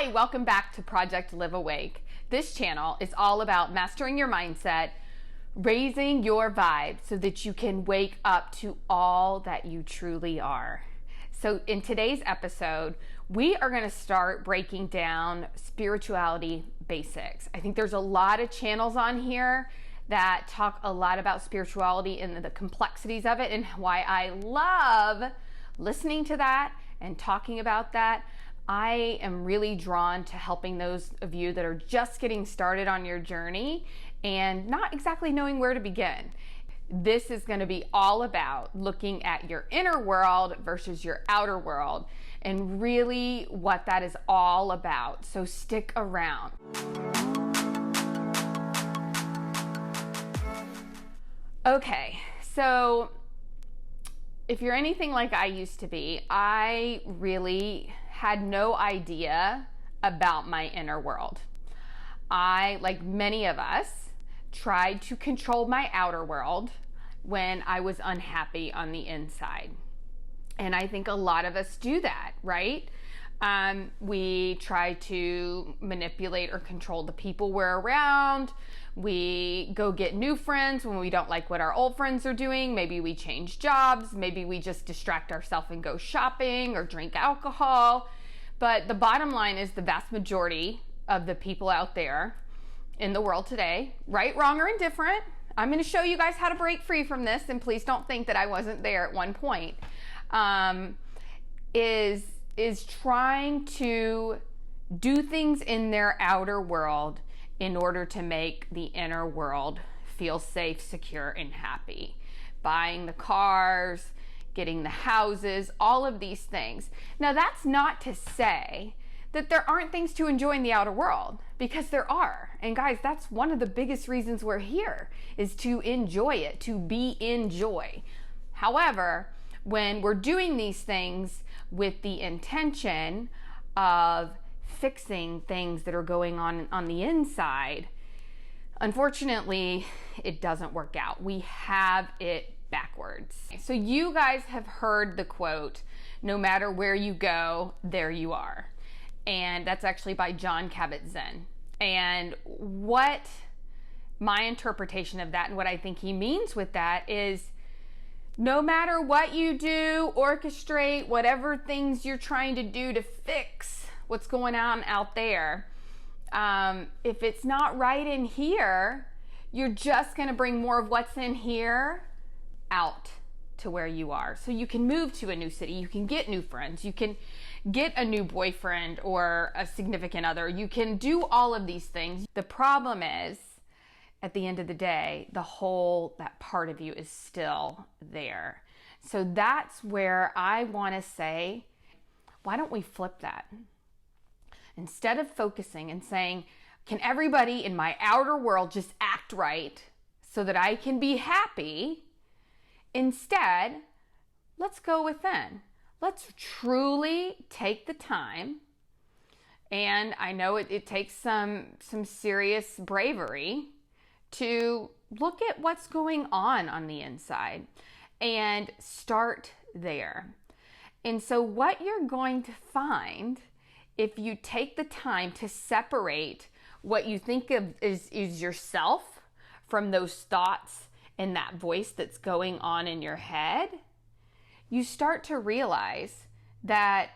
Hi, welcome back to Project Live Awake. This channel is all about mastering your mindset, raising your vibe so that you can wake up to all that you truly are. So in today's episode, we are going to start breaking down spirituality basics. I think there's a lot of channels on here that talk a lot about spirituality and the complexities of it, and why I love listening to that and talking about that. I am really drawn to helping those of you that are just getting started on your journey and not exactly knowing where to begin. This is going to be all about looking at your inner world versus your outer world and really what that is all about. So stick around. Okay, so if you're anything like I used to be, I really had no idea about my inner world. I, like many of us, tried to control my outer world when I was unhappy on the inside. And I think a lot of us do that, right? We try to manipulate or control the people we're around. We go get new friends when we don't like what our old friends are doing. Maybe we change jobs. Maybe we just distract ourselves and go shopping or drink alcohol. But the bottom line is the vast majority of the people out there in the world today, right, wrong, or indifferent, I'm going to show you guys how to break free from this, and please don't think that I wasn't there at one point, is trying to do things in their outer world in order to make the inner world feel safe, secure, and happy. Buying the cars, getting the houses, all of these things. Now, that's not to say that there aren't things to enjoy in the outer world, because there are. And guys, that's one of the biggest reasons we're here, is to enjoy it, to be in joy. However, when we're doing these things with the intention of fixing things that are going on the inside, unfortunately, it doesn't work out. We have it backwards. So you guys have heard the quote, "No matter where you go, there you are." And that's actually by Jon Kabat-Zinn. And what my interpretation of that and what I think he means with that is, no matter what you do, orchestrate whatever things you're trying to do to fix what's going on out there, if it's not right in here, you're just going to bring more of what's in here out to where you are. So you can move to a new city, you can get new friends, you can get a new boyfriend or a significant other, you can do all of these things. The problem is, at the end of the day, that part of you is still there. So that's where I want to say, why don't we flip that? Instead of focusing and saying, can everybody in my outer world just act right so that I can be happy? Instead, let's go within. Let's truly take the time. And I know it takes some serious bravery to look at what's going on the inside and start there. And so what you're going to find, if you take the time to separate what you think of is yourself from those thoughts and that voice that's going on in your head, you start to realize that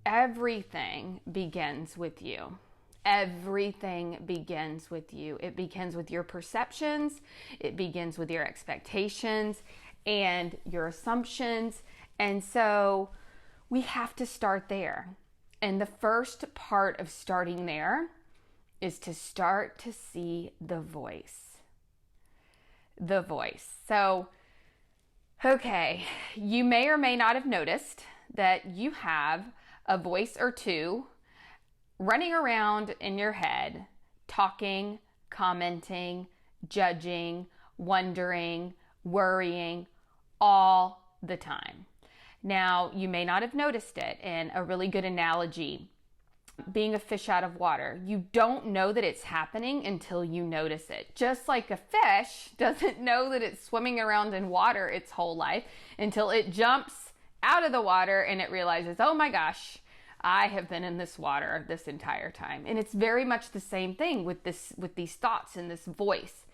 everything begins with you. Everything begins with you. It begins with your perceptions. It begins with your expectations and your assumptions. And so we have to start there. And the first part of starting there is to start to see the voice. The voice. So, okay, you may or may not have noticed that you have a voice or two running around in your head, talking, commenting, judging, wondering, worrying all the time. Now, you may not have noticed it, and a really good analogy, being a fish out of water. You don't know that it's happening until you notice it. Just like a fish doesn't know that it's swimming around in water its whole life until it jumps out of the water and it realizes, oh my gosh, I have been in this water this entire time. And it's very much the same thing with these thoughts and this voice.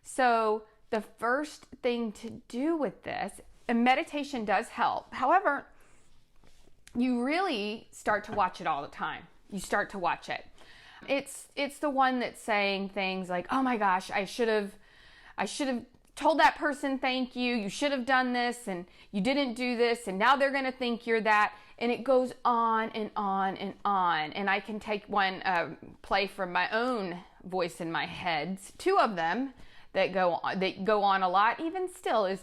So the first thing to do with this, and meditation does help. However, you really start to watch it all the time. You start to watch it. It's the one that's saying things like, oh my gosh, I should have told that person thank you. You should have done this and you didn't do this and now they're going to think you're that. And it goes on and on and on. And I can take one play from my own voice in my head. Two of them that go on a lot, even still, is,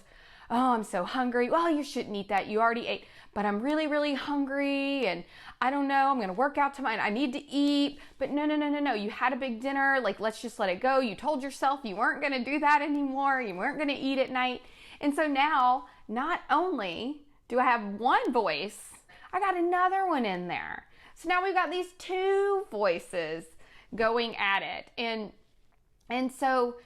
oh, I'm so hungry. Well, you shouldn't eat that. You already ate. But I'm really, really hungry and I don't know, I'm going to work out tonight. I need to eat. But no. You had a big dinner. Like, let's just let it go. You told yourself you weren't going to do that anymore. You weren't going to eat at night. And so now, not only do I have one voice, I got another one in there. So now we've got these two voices going at it. And so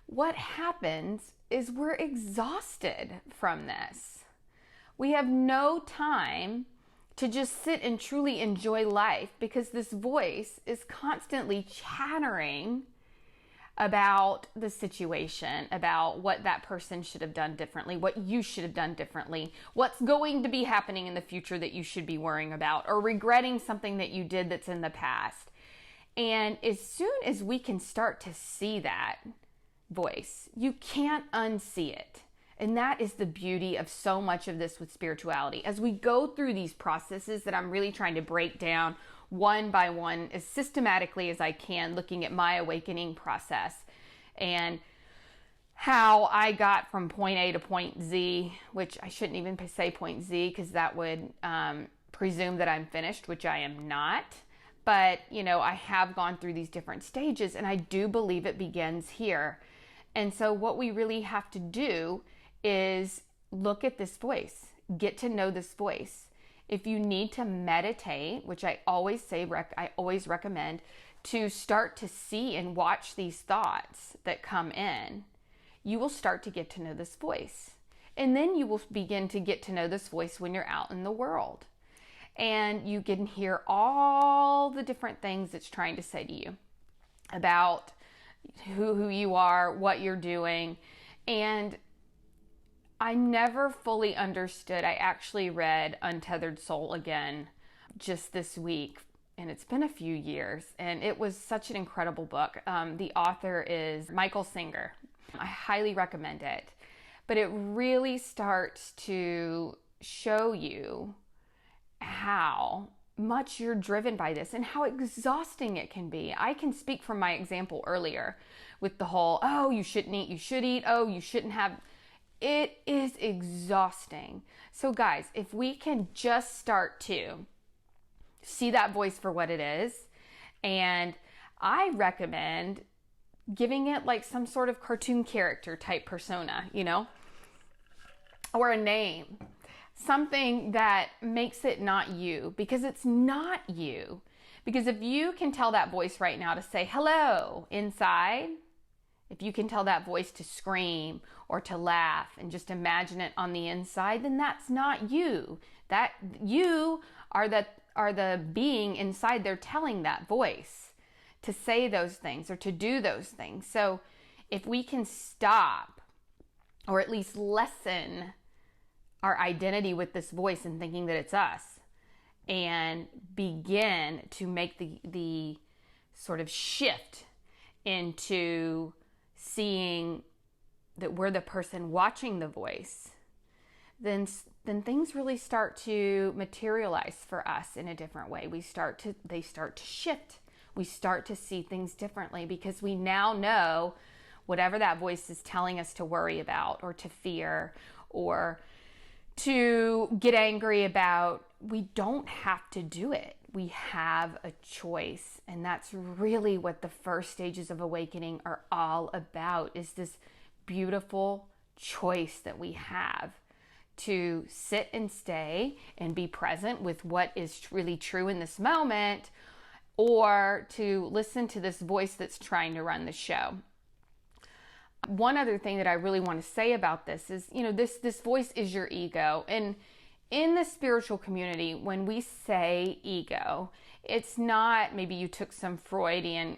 what happens is we're exhausted from this. We have no time to just sit and truly enjoy life because this voice is constantly chattering about the situation, about what that person should have done differently, what you should have done differently, what's going to be happening in the future that you should be worrying about, or regretting something that you did that's in the past. And as soon as we can start to see that voice, you can't unsee it. And that is the beauty of so much of this with spirituality. As we go through these processes that I'm really trying to break down one by one as systematically as I can, looking at my awakening process and how I got from point A to point Z, which I shouldn't even say point Z because that would presume that I'm finished, which I am not. But, I have gone through these different stages and I do believe it begins here. And so what we really have to do is look at this voice, get to know this voice. If you need to meditate, which I always say, I always recommend, to start to see and watch these thoughts that come in, you will start to get to know this voice. And then you will begin to get to know this voice when you're out in the world. And you can hear all the different things it's trying to say to you about who you are, what you're doing. And I never fully understood. I actually read Untethered Soul again just this week, and it's been a few years, and it was such an incredible book. The author is Michael Singer. I highly recommend it, but it really starts to show you how much you're driven by this and how exhausting it can be. I can speak from my example earlier with the whole, oh, you shouldn't eat, you should eat, oh, you shouldn't have. It is exhausting. So guys, if we can just start to see that voice for what it is, and I recommend giving it like some sort of cartoon character type persona, or a name, something that makes it not you, because it's not you. Because if you can tell that voice right now to say hello inside, if you can tell that voice to scream or to laugh and just imagine it on the inside, then that's not you. That you are the being inside there telling that voice to say those things or to do those things. So if we can stop, or at least lessen our identity with this voice and thinking that it's us, and begin to make the sort of shift into seeing that we're the person watching the voice, then things really start to materialize for us in a different way. They start to shift. We start to see things differently because we now know whatever that voice is telling us to worry about or to fear or to get angry about, we don't have to do it. We have a choice. And that's really what the first stages of awakening are all about, is this beautiful choice that we have to sit and stay and be present with what is really true in this moment, or to listen to this voice that's trying to run the show. One other thing that I really want to say about this is, this voice is your ego, and in the spiritual community, when we say ego, it's not, maybe you took some Freudian,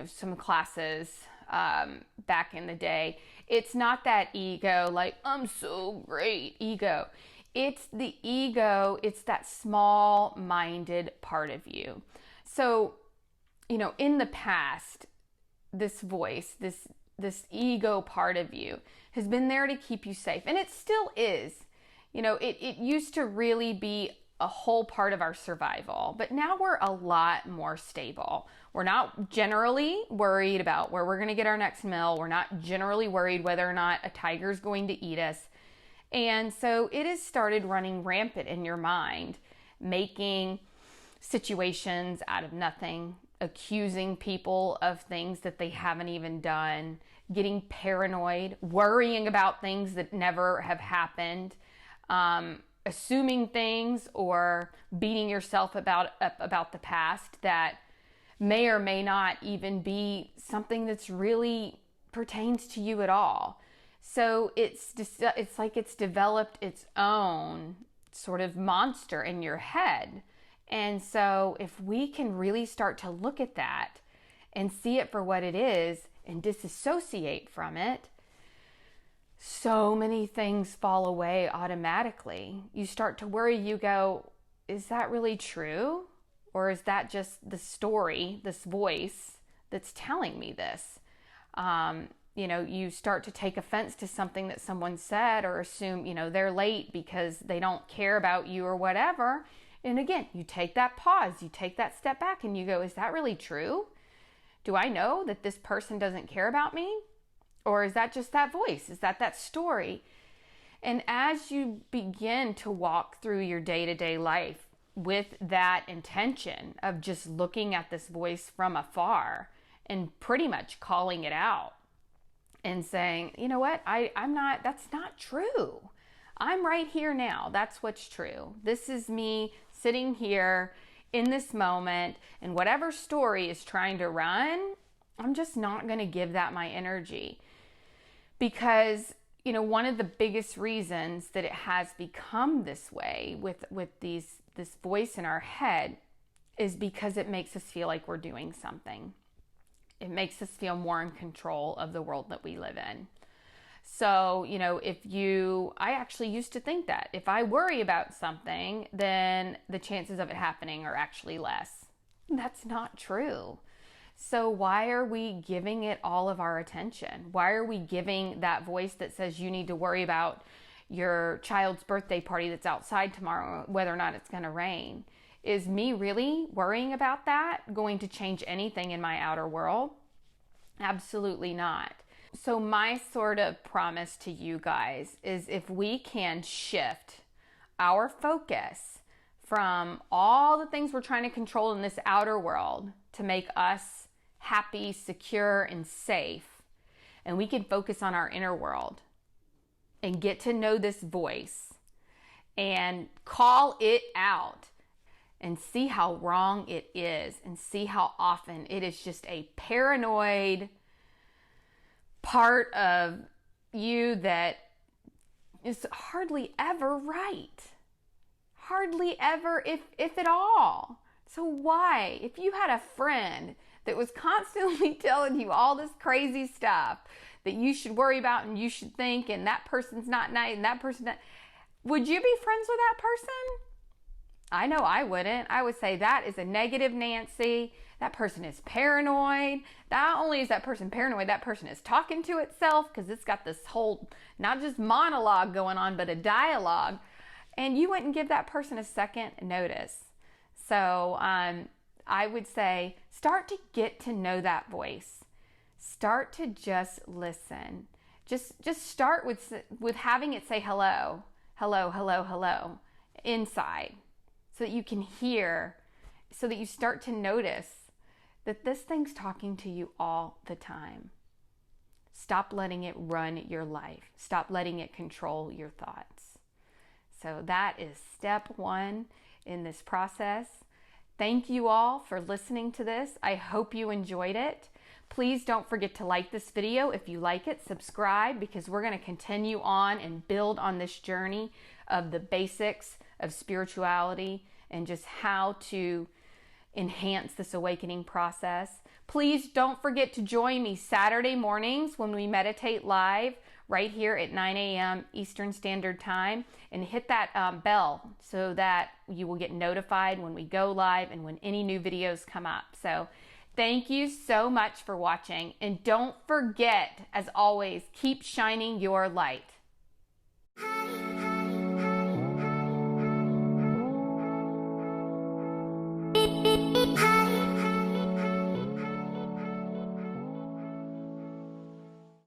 some classes back in the day. It's not that ego, like, I'm so great ego. It's the ego, it's that small-minded part of you. So, in the past, this voice, this ego part of you has been there to keep you safe. And it still is. It used to really be a whole part of our survival, but now we're a lot more stable. We're not generally worried about where we're going to get our next meal. We're not generally worried whether or not a tiger's going to eat us. And so it has started running rampant in your mind, making situations out of nothing, accusing people of things that they haven't even done, getting paranoid, worrying about things that never have happened, assuming things or beating yourself up about the past that may or may not even be something that's really pertains to you at all. So it's like it's developed its own sort of monster in your head. And so if we can really start to look at that and see it for what it is and disassociate from it, so many things fall away automatically. You start to worry, you go, is that really true? Or is that just the story, this voice that's telling me this? You start to take offense to something that someone said or assume, they're late because they don't care about you or whatever. And again, you take that pause, you take that step back and you go, is that really true? Do I know that this person doesn't care about me? Or is that just that voice? Is that story? And as you begin to walk through your day-to-day life with that intention of just looking at this voice from afar and pretty much calling it out and saying, you know what, that's not true. I'm right here now. That's what's true. This is me sitting here in this moment, and whatever story is trying to run, I'm just not going to give that my energy. Because, one of the biggest reasons that it has become this way with this voice in our head is because it makes us feel like we're doing something. It makes us feel more in control of the world that we live in. So, I actually used to think that if I worry about something, then the chances of it happening are actually less. That's not true. So why are we giving it all of our attention? Why are we giving that voice that says you need to worry about your child's birthday party that's outside tomorrow, whether or not it's going to rain? Is me really worrying about that going to change anything in my outer world? Absolutely not. So my sort of promise to you guys is if we can shift our focus from all the things we're trying to control in this outer world to make us happy, secure, and safe, and we can focus on our inner world and get to know this voice and call it out and see how wrong it is and see how often it is just a paranoid part of you that is hardly ever right. Hardly ever, if at all. So why? If you had a friend that was constantly telling you all this crazy stuff that you should worry about and you should think, and that person's not nice and that person, would you be friends with that person? I know I wouldn't. I would say that is a negative Nancy. That person is paranoid. Not only is that person paranoid, that person is talking to itself because it's got this whole, not just monologue going on, but a dialogue. And you wouldn't give that person a second notice. So I would say start to get to know that voice. Start to just listen. Just start with having it say hello, hello, hello, hello inside so that you can hear, so that you start to notice that this thing's talking to you all the time. Stop letting it run your life. Stop letting it control your thoughts. So that is step one in this process. Thank you all for listening to this. I hope you enjoyed it. Please don't forget to like this video if you like it, subscribe, because we're going to continue on and build on this journey of the basics of spirituality and just how to enhance this awakening process. Please don't forget to join me Saturday mornings when we meditate live right here at 9 a.m. Eastern Standard Time, and hit that bell so that you will get notified when we go live and when any new videos come up. So thank you so much for watching, and don't forget, as always, keep shining your light.